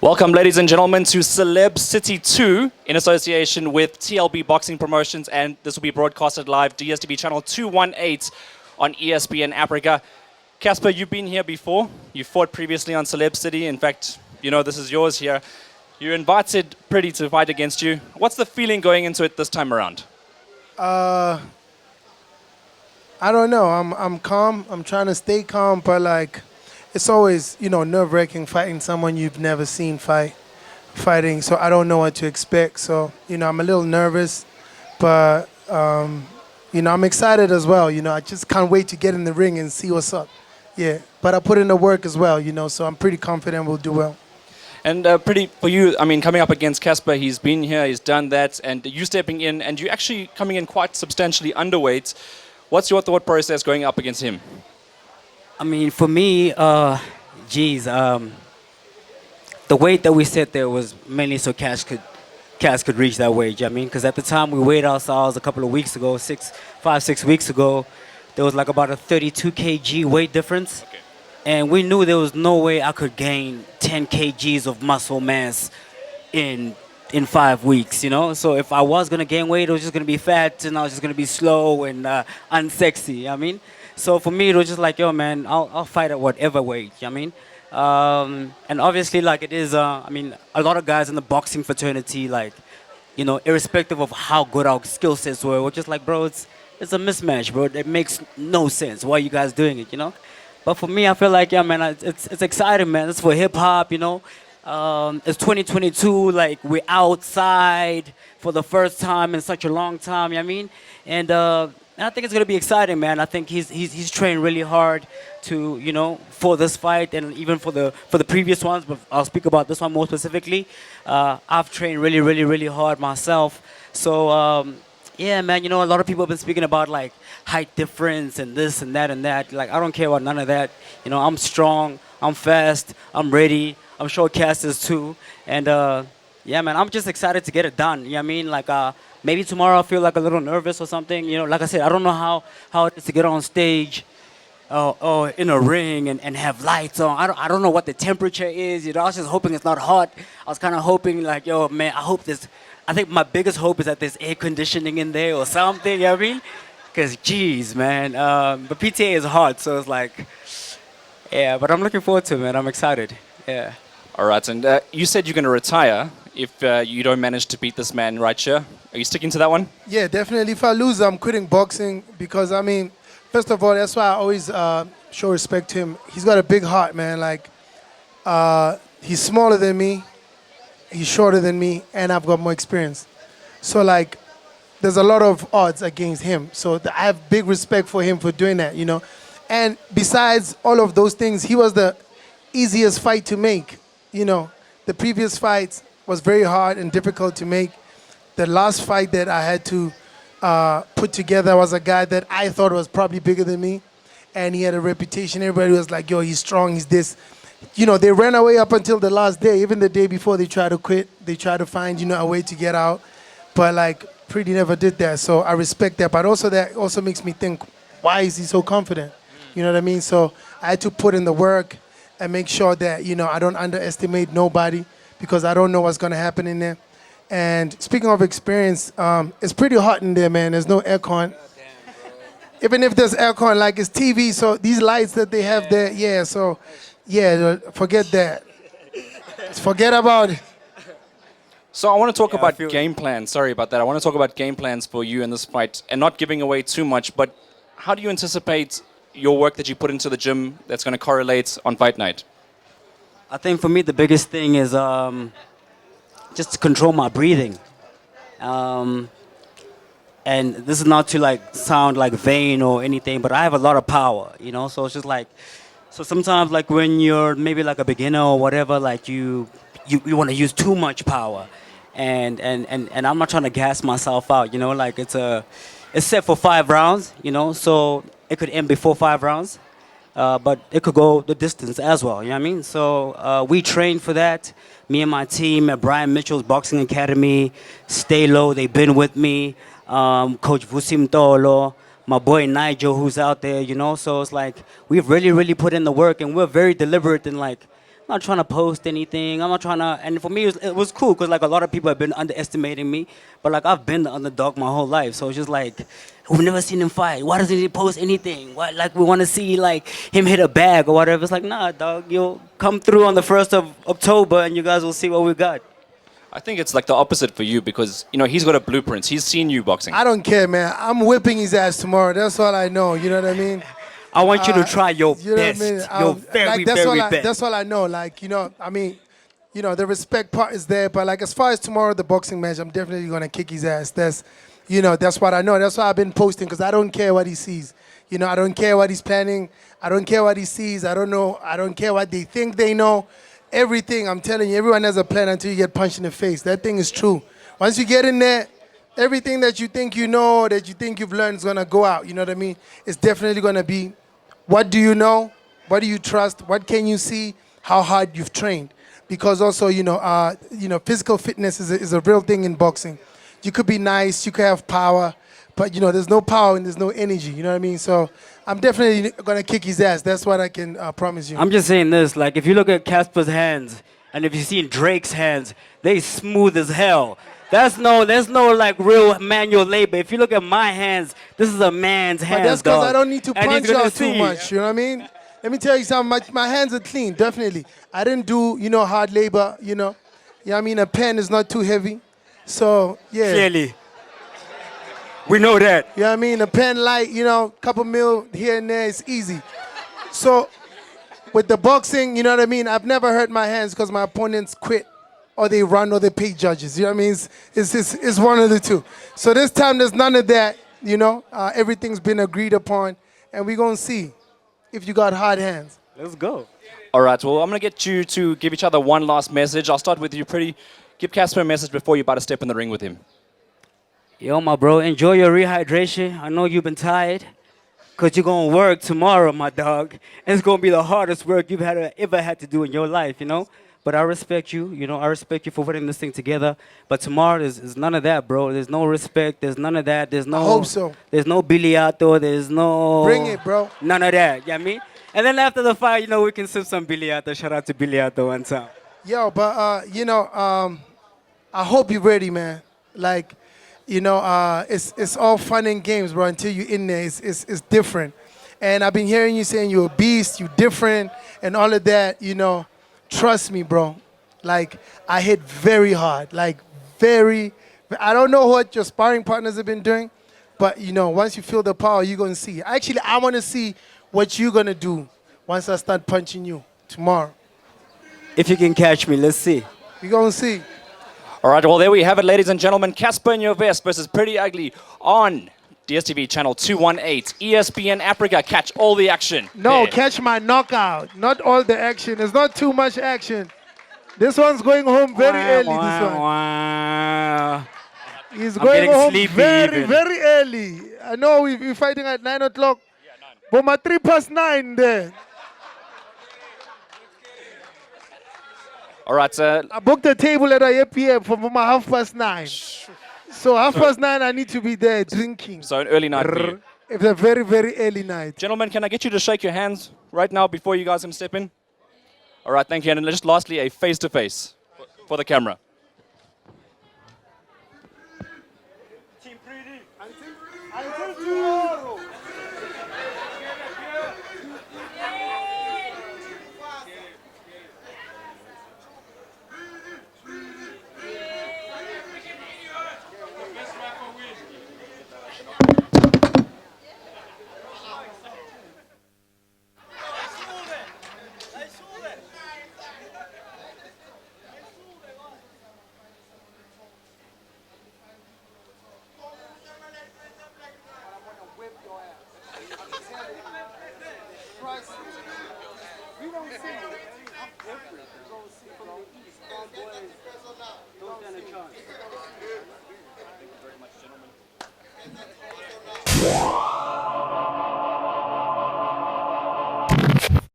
Welcome, ladies and gentlemen, to Celeb City 2 in association with TLB Boxing Promotions, and this will be broadcasted live DSTV channel 218 on ESPN Africa. Cassper, you've been here before. You fought previously on Celeb City. In fact, you know this is yours here. You invited Priddy to fight against you. What's the feeling going into it this time around? I don't know. I'm calm. I'm trying to stay calm, but like, it's always, nerve-wracking fighting someone you've never seen fighting. So I don't know what to expect. So, I'm a little nervous, but, I'm excited as well. I just can't wait to get in the ring and see what's up. Yeah, but I put in the work as well, so I'm pretty confident we'll do well. And Priddy, for you, coming up against Cassper, he's been here, he's done that, and you stepping in, and you actually coming in quite substantially underweight. What's your thought process going up against him? For me, the weight that we set there was mainly so Cass could reach that weight. Because at the time we weighed ourselves a couple of weeks ago, 5-6 weeks ago, there was like about a 32 kg weight difference. Okay. And we knew there was no way I could gain 10 kgs of muscle mass in 5 weeks, So if I was going to gain weight, it was just going to be fat, and I was just going to be slow and unsexy, So for me, it was just like, yo, man, I'll fight at whatever weight, And obviously, like, it is, a lot of guys in the boxing fraternity, like, irrespective of how good our skill sets we're just like, bro, it's a mismatch, bro. It makes no sense. Why are you guys doing it, But for me, I feel like, yeah, man, it's exciting, man. It's for hip-hop, It's 2022, like, we're outside for the first time in such a long time, And I think it's going to be exciting, man. I think he's trained really hard to, for this fight and even for the previous ones, but I'll speak about this one more specifically. I've trained really, really, really hard myself. So, yeah, man, a lot of people have been speaking about, like, height difference and this and that and that. Like, I don't care about none of that. I'm strong, I'm fast, I'm ready. I'm sure Cass is too. And, yeah, man, I'm just excited to get it done. Like, maybe tomorrow I'll feel like a little nervous or something. Like I said, I don't know how it is to get on stage or in a ring and have lights on. I don't know what the temperature is. I was just hoping it's not hot. I was kind of hoping, like, yo, man, I think my biggest hope is that there's air conditioning in there or something, Because, geez, man. But PTA is hot, so it's like, yeah, but I'm looking forward to it, man. I'm excited, yeah. All right, and you said you're going to retire if you don't manage to beat this man right here. Are you sticking to that one? Yeah, definitely. If I lose, I'm quitting boxing because, first of all, that's why I always show respect to him. He's got a big heart, man. Like, he's smaller than me, he's shorter than me, and I've got more experience. So, like, there's a lot of odds against him. So I have big respect for him for doing that, And besides all of those things, he was the easiest fight to make, The previous fights was very hard and difficult to make. The last fight that I had to put together was a guy that I thought was probably bigger than me, and he had a reputation. Everybody was like, yo, he's strong, he's this. They ran away up until the last day. Even the day before they tried to quit, they tried to find, a way to get out. But, like, Priddy never did that, so I respect that. But also that also makes me think, why is he so confident? You know what I mean? So I had to put in the work and make sure that, I don't underestimate nobody because I don't know what's going to happen in there. And speaking of experience, it's pretty hot in there, man. There's no aircon. Even if there's aircon, like, it's TV, so these lights that they have there, yeah, so, yeah, forget that. Forget about it. So I want to talk about game plans. Sorry about that. I want to talk about game plans for you in this fight and not giving away too much, but how do you anticipate your work that you put into the gym that's going to correlate on fight night? I think for me the biggest thing is just to control my breathing. And this is not to, like, sound like vain or anything, but I have a lot of power, So it's just like, so sometimes, like, when you're maybe like a beginner or whatever, like, you want to use too much power, and I'm not trying to gas myself out, Like, it's set for 5 rounds, So it could end before 5 rounds. But it could go the distance as well, So we train for that. Me and my team at Brian Mitchell's Boxing Academy, Stay Low, they've been with me. Coach Vusim Tolo, my boy Nigel, who's out there, So it's like we've really, really put in the work, and we're very deliberate in, like, not trying to post anything. I'm not trying to. And for me, it was cool because like a lot of people have been underestimating me, but like I've been the underdog my whole life. So it's just like we've never seen him fight. Why doesn't he post anything? What like we want to see like him hit a bag or whatever. It's like nah, dog. You'll come through on the 1st of October, and you guys will see what we got. I think it's like the opposite for you because, you know, he's got a blueprint. He's seen you boxing. I don't care, man. I'm whipping his ass tomorrow. That's all I know. You know what I mean? I want you to try your You know best, what I mean? your very, like, that's very all best. that's all I know. Like, you know, I mean, you know, the respect part is there, but like as far as tomorrow, the boxing match, I'm definitely gonna kick his ass. That's, you know, that's what I know. That's why I've been posting because I don't care what he sees. You know, I don't care what he's planning. I don't care what he sees. I don't know. I don't care what they think they know. Everything, I'm telling you, everyone has a plan until you get punched in the face. That thing is true. Once you get in there, everything that you think you know, that you think you've learned is gonna go out. You know what I mean? It's definitely gonna be, what do you know? What do you trust? What can you see? How hard you've trained? Because also, you know, physical fitness is a real thing in boxing. You could be nice, you could have power, but you know, there's no power and there's no energy. You know what I mean? So I'm definitely gonna kick his ass. That's what I can promise you. I'm just saying this, like if you look at Casper's hands and if you see Drake's hands, they smooth as hell. There's no like real manual labor. If you look at my hands, this is a man's But hands, that's because dog. I don't need to And he's punch gonna out too see. much. You know what I mean? Let me tell you something. My hands are clean, definitely. I didn't do, you know, hard labor, you know. Yeah, I mean, a pen is not too heavy. So, yeah. Clearly. We know that. You know what I mean? A pen light, you know, couple mil here and there, it's easy. So, with the boxing, you know what I mean? I've never hurt my hands because my opponents quit or they run or they pay judges. You know what I mean? It's one of the two. So this time there's none of that, you know. Everything's been agreed upon and we're going to see if you got hard hands. Let's go. All right, well, I'm going to get you to give each other one last message. I'll start with you, Priddy. Give Cassper a message before you're about to step in the ring with him. Yo, my bro, enjoy your rehydration. I know you've been tired. Because you're going to work tomorrow, my dog. And it's going to be the hardest work you've ever had to do in your life, you know? But I respect you. You know, I respect you for putting this thing together. But tomorrow, there's none of that, bro. There's no respect. There's none of that. There's no... I hope so. There's no biliato. There's no... Bring it, bro. None of that. You know what I mean? And then after the fight, you know, we can sip some biliato. Shout out to biliato one time. Yo, but, you know, I hope you're ready, man. Like, you know, it's all fun and games, bro, until you're in there. It's different. And I've been hearing you saying you're a beast, you're different, and all of that, you know. Trust me, bro. Like, I hit very hard. Like, very. I don't know what your sparring partners have been doing, but, you know, once you feel the power, you're going to see. Actually, I want to see what you're going to do once I start punching you tomorrow. If you can catch me, let's see. We're going to see. All right, well, there we have it, ladies and gentlemen. Cassper Nyovest versus Priddy Ugly on DSTV channel 218, ESPN Africa. Catch all the action. No, there. catch my knockout. Not all the action. There's not too much action. This one's going home very early, this one. Wow. He's I'm going getting home sleepy very, even. very early. I know we're fighting at 9 o'clock. But my 9:03 there. All right, sir. I booked a table at 8 p.m. for my 9:30. So 9:30 I need to be there drinking. So an early night for you. It's a very, very early night. Gentlemen, can I get you to shake your hands right now before you guys can step in? All right, thank you. And just lastly, a face-to-face for the camera. Team Priddy. Until tomorrow. We don't see it. I'm different. We don't see from the east. Don't stand a chance.